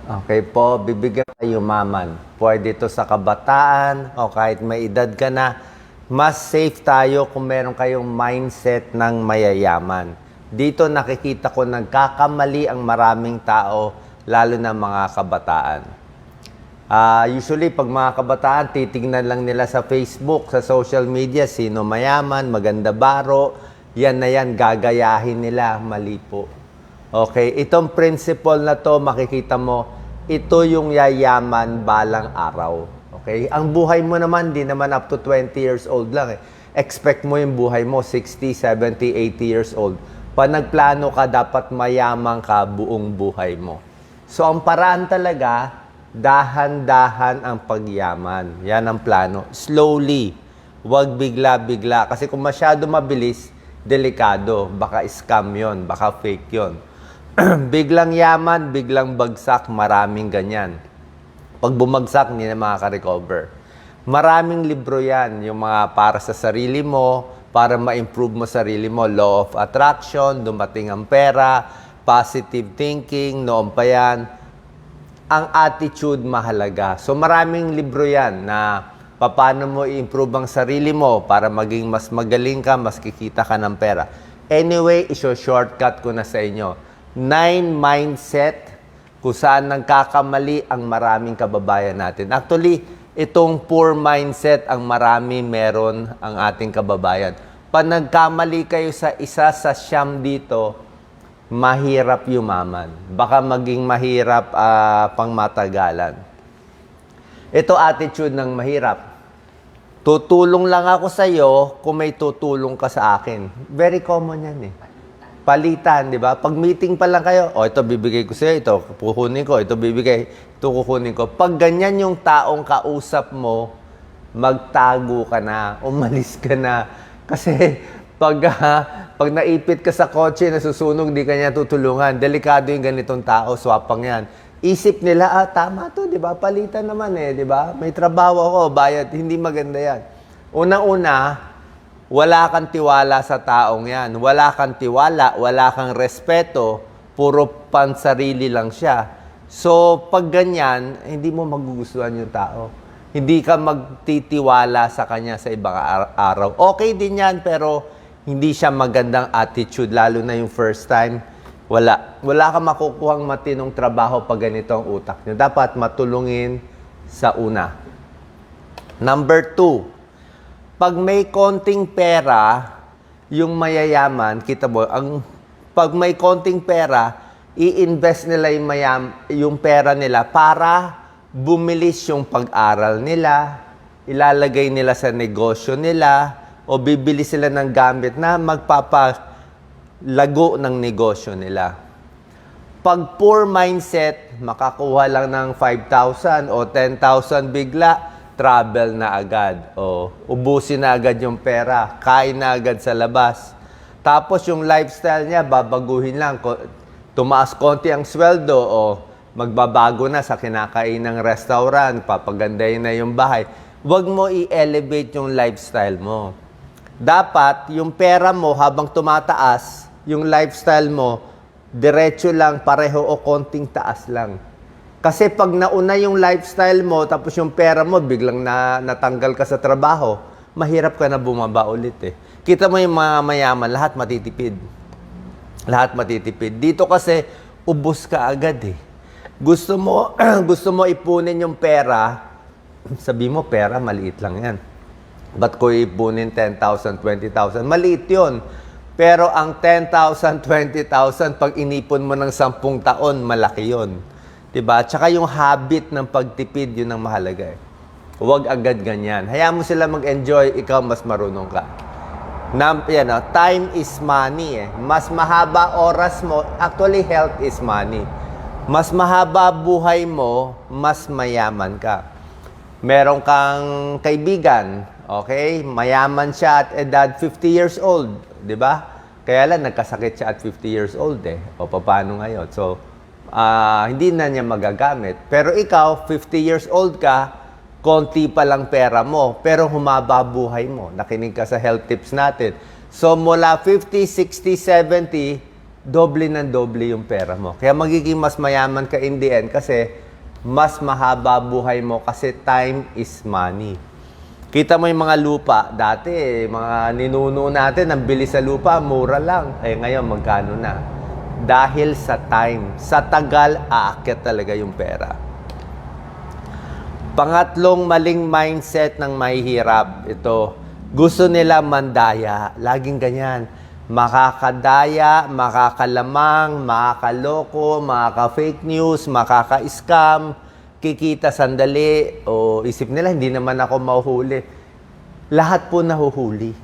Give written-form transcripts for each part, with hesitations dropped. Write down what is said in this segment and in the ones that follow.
Okay po, bibigyan kayo yumaman. Pwede ito sa kabataan o kahit may edad ka na. Mas safe tayo kung meron kayong mindset ng mayayaman. Dito nakikita ko nagkakamali ang maraming tao, lalo na mga kabataan. Usually, pag mga kabataan, titignan lang nila sa Facebook, sa social media, sino mayaman, maganda baro, yan na yan, gagayahin nila, mali po. Okay, itong principle na to, makikita mo, ito yung yayaman balang araw. Okay, ang buhay mo naman, di naman up to 20 years old lang eh. Expect mo yung buhay mo, 60, 70, 80 years old. Pag nagplano ka, dapat mayaman ka buong buhay mo. So, ang paraan talaga, dahan-dahan ang pagyaman. Yan ang plano. Slowly. Huwag bigla-bigla. Kasi kung masyado mabilis, delikado. Baka scam yon, baka fake yon. Biglang yaman, biglang bagsak, maraming ganyan. Pag bumagsak, hindi na makaka-recover. Maraming libro yan. Yung mga para sa sarili mo, para ma-improve mo sarili mo. Law of Attraction, Dumating ang Pera, Positive Thinking, noon pa yan. Ang attitude mahalaga. So maraming libro yan na paano mo i-improve ang sarili mo para maging mas magaling ka, mas kikita ka ng pera. Anyway, iso-shortcut ko na sa inyo. 9 mindset kung saan nagkakamali ang maraming kababayan natin. Actually, itong poor mindset ang marami meron ang ating kababayan. Pag nagkamali kayo sa isa sa siyam dito, mahirap yumaman. Baka maging mahirap pang matagalan. Ito attitude ng mahirap. Tutulong lang ako sa iyo kung may tutulong ka sa akin. Very common yan eh. Palitan, di ba? Pag meeting pa lang kayo, ito bibigay ko sa iyo, ito kukunin ko, ito bibigay, ito kukunin ko. Pag ganyan yung taong kausap mo, magtago ka na, umalis ka na. Kasi pag naipit ka sa kotse, nasusunog, di ka niya tutulungan. Delikado yung ganitong tao, swapang yan. Isip nila, tama to, di ba? Palitan naman eh, di ba? May trabaho ako, bayad. Hindi maganda yan. Unang-una, wala kang tiwala sa taong yan. Wala kang tiwala, wala kang respeto, puro pansarili lang siya. So, pag ganyan, hindi mo magugustuhan yung tao. Hindi ka magtitiwala sa kanya sa ibang araw. Okay din yan, pero hindi siya magandang attitude, lalo na yung first time. Wala ka makukuhang matinong trabaho pag ganito ang utak niyo. Dapat matulungin sa una. Number 2, pag may konting pera, yung mayayaman, kita mo, pag may konting pera, i-invest nila yung pera nila para bumilis yung pag-aral nila, ilalagay nila sa negosyo nila, o bibili sila ng gamit na magpapalago ng negosyo nila. Pag poor mindset, makakuha lang ng 5,000 o 10,000 bigla, travel na agad. O ubusin na agad yung pera, kain na agad sa labas. Tapos yung lifestyle niya, babaguhin lang. Tumaas konti ang sweldo o magbabago na sa kinakain ng restaurant, papagandahin na yung bahay. Huwag mo i-elevate yung lifestyle mo. Dapat, yung pera mo habang tumataas, yung lifestyle mo, diretso lang, pareho o konting taas lang. Kasi pag nauna yung lifestyle mo, tapos yung pera mo, biglang natanggal ka sa trabaho, mahirap ka na bumaba ulit eh. Kita mo yung mga mayaman, lahat matitipid. Lahat matitipid. Dito kasi, ubos ka agad eh. Gusto mo ipunin yung pera, sabi mo, pera, maliit lang yan. Ba't ko ipunin 10,000, 20,000? Maliit yun. Pero ang 10,000, 20,000, pag inipon mo ng 10 taon, malaki yun. Diba? Tsaka yung habit ng pagtipid, yun ang mahalaga eh. Huwag agad ganyan. Hayaan mo sila mag-enjoy, ikaw mas marunong ka. Time is money eh. Mas mahaba oras mo, actually health is money. Mas mahaba buhay mo, mas mayaman ka. Meron kang kaibigan, okay? Mayaman siya at edad 50 years old, di ba? Kaya lang nagkasakit siya at 50 years old eh. O paano ngayon? So, hindi na niya magagamit. Pero ikaw, 50 years old ka, konti pa lang pera mo, pero humaba buhay mo. Nakinig ka sa health tips natin. So, mula 50, 60, 70, doble ng doble yung pera mo. Kaya magiging mas mayaman ka in the end kasi mas mahaba buhay mo kasi time is money. Kita mo yung mga lupa, dati mga ninuno natin, ang bilis sa lupa, mura lang. Ngayon, magkano na? Dahil sa time, sa tagal, aakyat talaga yung pera. Pangatlong maling mindset ng mahihirap, ito, gusto nila mandaya. Laging ganyan. Makakadaya, makakalamang, makakaloko, makaka-fake news, makaka-scam, kikita sandali, o isip nila, hindi naman ako mahuhuli. Lahat po nahuhuli.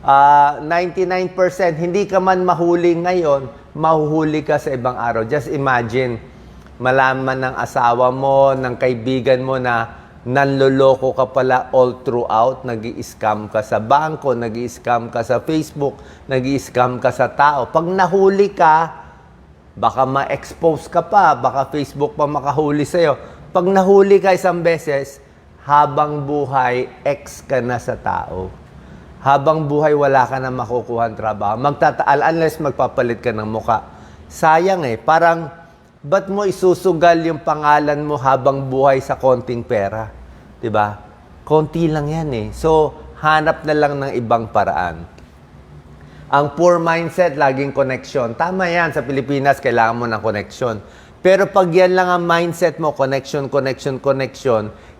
99%, hindi ka man mahuli ngayon, mahuhuli ka sa ibang araw. Just imagine, malaman ng asawa mo, ng kaibigan mo na nanloloko ka pala all throughout, nag-i-scam ka sa bangko, nag-i-scam ka sa Facebook, nag-i-scam ka sa tao. Pag nahuli ka, baka ma-expose ka pa, baka Facebook pa makahuli sa'yo. Pag nahuli ka isang beses, habang buhay, ex ka na sa tao. Habang buhay, wala ka na makukuha ng trabaho. Magtataal unless magpapalit ka ng muka. Sayang parang ba't mo isusugal yung pangalan mo habang buhay sa konting pera? 'Di ba? Konti lang yan So, hanap na lang ng ibang paraan. Ang poor mindset, laging connection. Tama yan, sa Pilipinas, kailangan mo ng connection. Pero pag yan lang ang mindset mo, connection,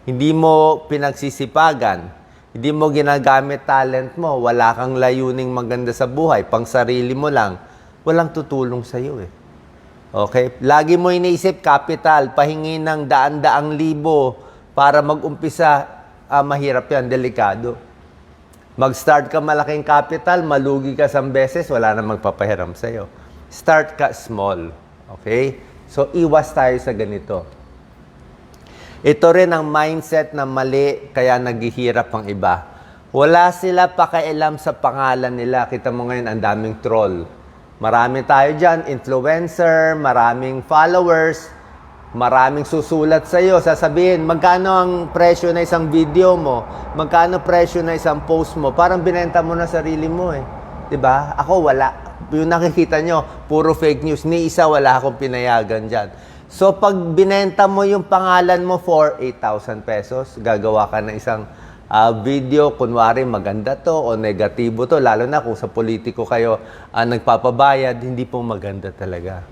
hindi mo pinagsisipagan, hindi mo ginagamit talent mo, wala kang layuning maganda sa buhay, pang sarili mo lang, walang tutulong sa'yo Okay? Lagi mo iniisip, capital, pahingi ng daan-daang libo para mag-umpisa, mahirap yan, delikado. Mag-start ka malaking capital, malugi ka isang beses, wala na magpapahiram sa'yo. Start ka small. Okay? So, iwas tayo sa ganito. Ito rin ang mindset na mali, kaya naghihirap ang iba. Wala sila pakialam sa pangalan nila. Kita mo ngayon, ang daming troll. Marami tayo dyan, influencer, maraming followers, maraming susulat sa'yo. Sasabihin, magkano ang presyo na isang video mo? Magkano presyo na isang post mo? Parang binenta mo na sarili mo Diba? Ako wala. Yung nakikita nyo, puro fake news. Ni isa wala akong pinayagan dyan. So, pag binenta mo yung pangalan mo for 8,000 pesos, gagawa ka ng isang video, kunwari maganda to o negatibo to, lalo na kung sa politiko kayo nagpapabayad, hindi po maganda talaga.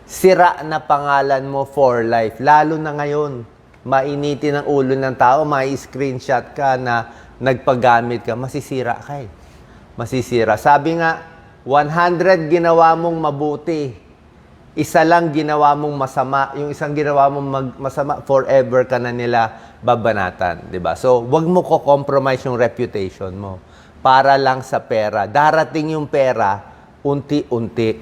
Sira na pangalan mo for life, lalo na ngayon. Mainitin ang ulo ng tao, may screenshot ka na nagpagamit ka, masisira ka Masisira. Sabi nga, 100 ginawa mong mabuti, isa lang ginawa mong masama, yung isang ginawa mong masama, forever ka na nila babanatan, 'di ba? So, wag mo ko-compromise yung reputation mo para lang sa pera. Darating yung pera unti-unti.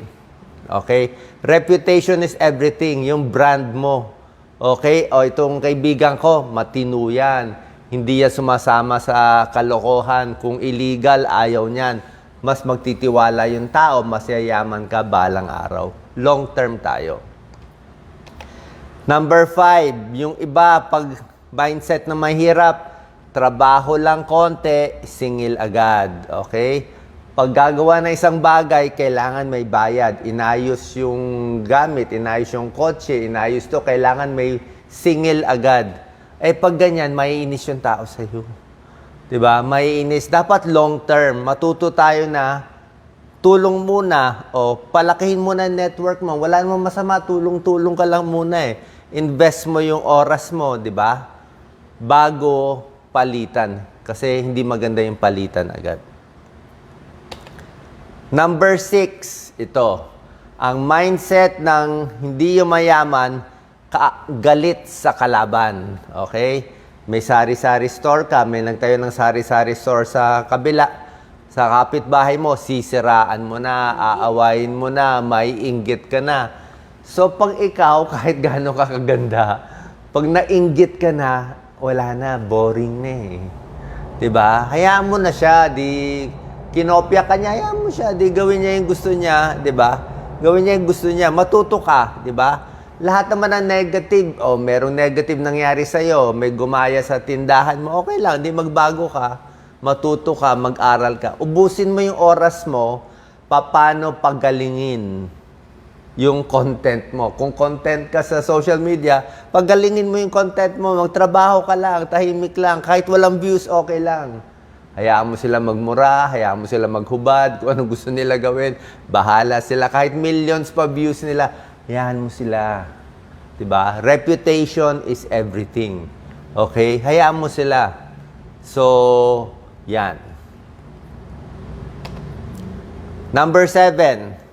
Okay? Reputation is everything, yung brand mo. Okay? O itong kaibigan ko, matino yan. Hindi yan sumasama sa kalokohan. Kung illegal, ayaw niyan. Mas magtitiwala yung tao, mas yayaman ka balang araw. Long term tayo. Number 5, yung iba, pag mindset na mahirap, trabaho lang konti, singil agad. Okay? Pag gagawa na isang bagay, kailangan may bayad. Inayos yung gamit, inayos yung kotse, inayos to, kailangan may singil agad. Pag ganyan, maiinis yung tao sa'yo. Diba? Maiinis. Dapat long term. Matuto tayo na tulong muna o palakihin mo na network mo. Wala namang masama, tulong-tulong ka lang muna Invest mo yung oras mo, di ba? Bago palitan. Kasi hindi maganda yung palitan agad. Number 6, ito. Ang mindset ng hindi yung mayaman, galit sa kalaban. Okay? May sari-sari store ka, may nagtayo ng sari-sari store sa kabila. Sa kapitbahay mo, sisiraan mo na, aawayin mo na, maiinggit ka na. So, pag ikaw, kahit gaano ka kaganda, pag nainggit ka na, wala na, boring na Diba? Hayaan mo na siya, kinopya ka niya, hayaan mo siya, gawin niya yung gusto niya, diba? Gawin niya yung gusto niya, matuto ka, diba? Lahat naman ng negative, merong negative nangyari sa'yo, may gumaya sa tindahan mo, okay lang, magbago ka, matuto ka, mag-aral ka. Ubusin mo yung oras mo paano pagalingin yung content mo. Kung content ka sa social media, pagalingin mo yung content mo, magtrabaho ka lang, tahimik lang, kahit walang views, okay lang. Hayaan mo sila magmura, hayaan mo sila maghubad, kung anong gusto nila gawin, bahala sila. Kahit millions pa views nila, hayaan mo sila. Diba? Reputation is everything. Okay? Hayaan mo sila. So, yan. Number 7.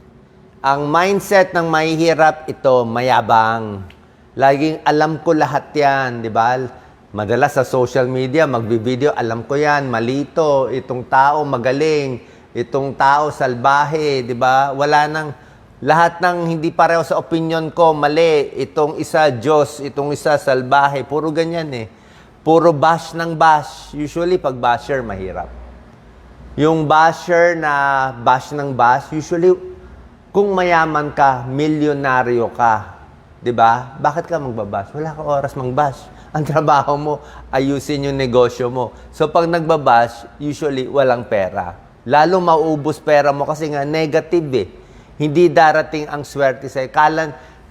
Ang mindset ng mahihirap, ito, mayabang. Laging alam ko lahat yan, di ba? Madalas sa social media, magbi-video, alam ko yan, malito, itong tao magaling, itong tao salbahe, di ba? Wala nang, lahat ng hindi pareho sa opinion ko, mali. Itong isa, Diyos, itong isa, salbahe. Puro ganyan eh. Puro bash ng bash. Usually, pag basher, mahirap. Yung basher na bash ng bash, usually, kung mayaman ka, milyonaryo ka, di ba? Bakit ka magbabash? Wala ka oras mangbash. Ang trabaho mo, ayusin yung negosyo mo. So, pag nagbabash, usually, walang pera. Lalo mauubos pera mo kasi nga negative eh. Hindi darating ang swerte sa'yo.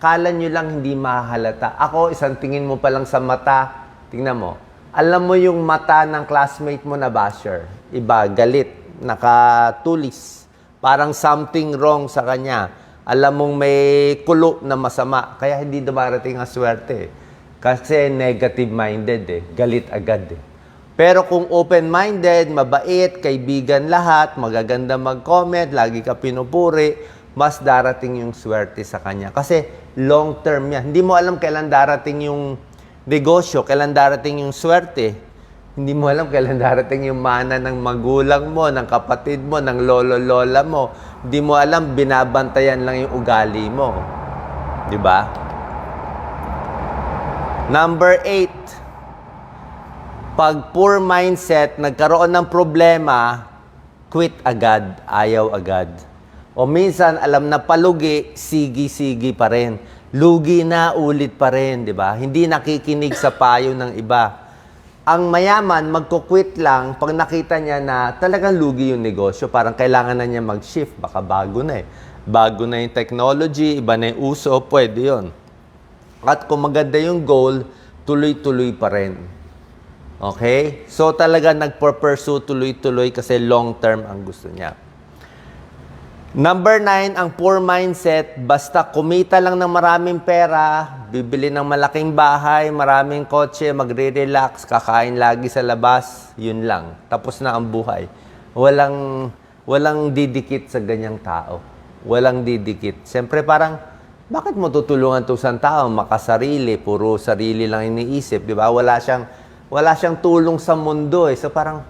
Kala nyo lang hindi mahalata. Ako, isang tingin mo pa lang sa mata, tingnan mo. Alam mo yung mata ng classmate mo na basher. Iba, galit, nakatulis. Parang something wrong sa kanya. Alam mong may kulo na masama. Kaya hindi dumarating ang swerte. Kasi negative-minded eh. Galit agad eh. Pero kung open-minded, mabait, kaibigan lahat, magaganda mag-comment, lagi ka pinupuri, mas darating yung swerte sa kanya. Kasi long-term yan. Hindi mo alam kailan darating yung negosyo, kailan darating yung swerte. Hindi mo alam kailan darating yung mana ng magulang mo, ng kapatid mo, ng lolo-lola mo. Hindi mo alam, binabantayan lang yung ugali mo. Di ba? Number 8. Pag poor mindset, nagkaroon ng problema, quit agad, ayaw agad. O minsan, alam na palugi, sige-sige pa rin. Lugi na, ulit pa rin, di ba? Hindi nakikinig sa payo ng iba. Ang mayaman, magkukwit lang pag nakita niya na talagang lugi yung negosyo. Parang kailangan na niya mag-shift. Baka bago na eh. Bago na yung technology, iba na yung uso, pwede yun. At kung maganda yung goal, tuloy-tuloy pa rin. Okay? So talaga nagpo-pursue tuloy-tuloy kasi long-term ang gusto niya. Number 9, ang poor mindset, basta kumita lang ng maraming pera, bibili ng malaking bahay, maraming kotse, magre-relax, kakain lagi sa labas, yun lang. Tapos na ang buhay. Walang didikit sa ganyang tao. Walang didikit. Siyempre parang, bakit mo tutulungan itong isang tao? Makasarili, puro sarili lang iniisip, di ba? Wala siyang tulong sa mundo eh. So parang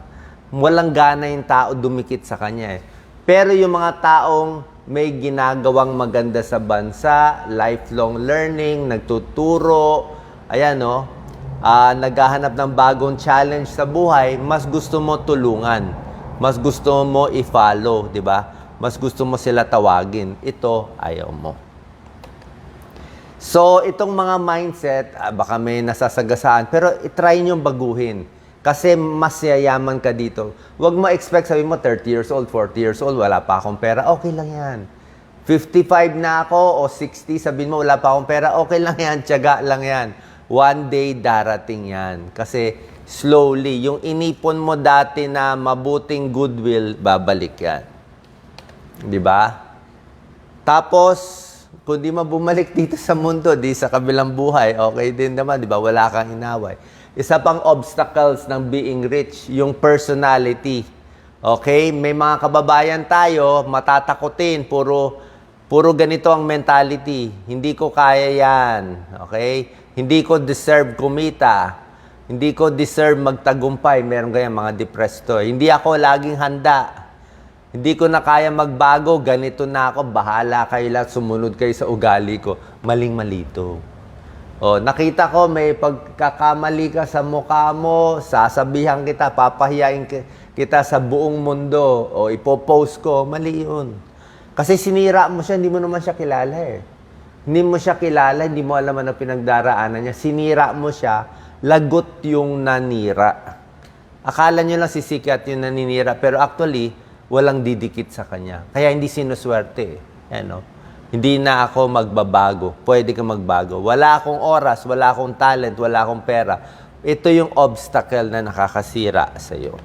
walang gana yung tao dumikit sa kanya eh. Pero yung mga taong may ginagawang maganda sa bansa, lifelong learning, nagtuturo, ayan no, naghahanap ng bagong challenge sa buhay, mas gusto mo tulungan. Mas gusto mo i-follow, di ba? Mas gusto mo sila tawagin. Ito, ayaw mo. So, itong mga mindset, baka may nasasagasaan, pero itry nyo baguhin. Kasi mas yayaman ka dito. Huwag mo expect, sabi mo, 30 years old, 40 years old, wala pa akong pera. Okay lang yan. 55 na ako o 60, sabihin mo, wala pa akong pera. Okay lang yan, tiyaga lang yan. One day, darating yan. Kasi slowly, yung inipon mo dati na mabuting goodwill, babalik yan. Di ba? Tapos, kung di mo bumalik dito sa mundo, di sa kabilang buhay, okay din naman, di ba? Wala kang inaway. Isa pang obstacles ng being rich, yung personality. Okay? May mga kababayan tayo, matatakotin, puro ganito ang mentality. Hindi ko kaya yan. Okay? Hindi ko deserve kumita. Hindi ko deserve magtagumpay. Meron ganyan mga depressed to. Hindi ako laging handa. Hindi ko na kaya magbago, ganito na ako, bahala kayo lahat, sumunod kayo sa ugali ko. Maling-mali ito. O, nakita ko may pagkakamali ka sa mukha mo, sasabihan kita, papahiyain kita sa buong mundo, o ipopost ko, mali yun. Kasi sinira mo siya, hindi mo naman siya kilala eh. Hindi mo siya kilala, hindi mo alam ano pinagdaraanan niya. Sinira mo siya, lagot yung nanira. Akala nyo lang sisikat yung naninira, pero actually, walang didikit sa kanya. Kaya hindi sinuswerte. Ano? Hindi na ako magbabago. Pwede ka magbago. Wala akong oras, wala akong talent, wala akong pera. Ito yung obstacle na nakakasira sa iyo.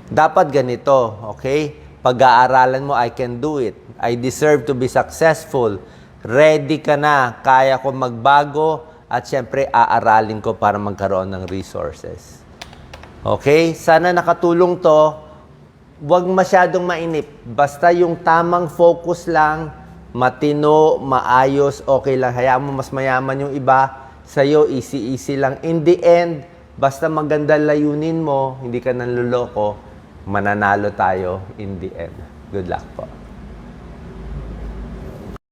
Dapat ganito, okay? Pag-aaralan mo, I can do it. I deserve to be successful. Ready ka na. Kaya ko magbago. At syempre, aaralin ko para magkaroon ng resources. Okay? Sana nakatulong to. Huwag masyadong mainip. Basta yung tamang focus lang, matino, maayos, okay lang. Hayaan mo mas mayaman yung iba. Sa'yo, easy-easy lang. In the end, basta maganda layunin mo, hindi ka nanluloko, mananalo tayo in the end. Good luck po.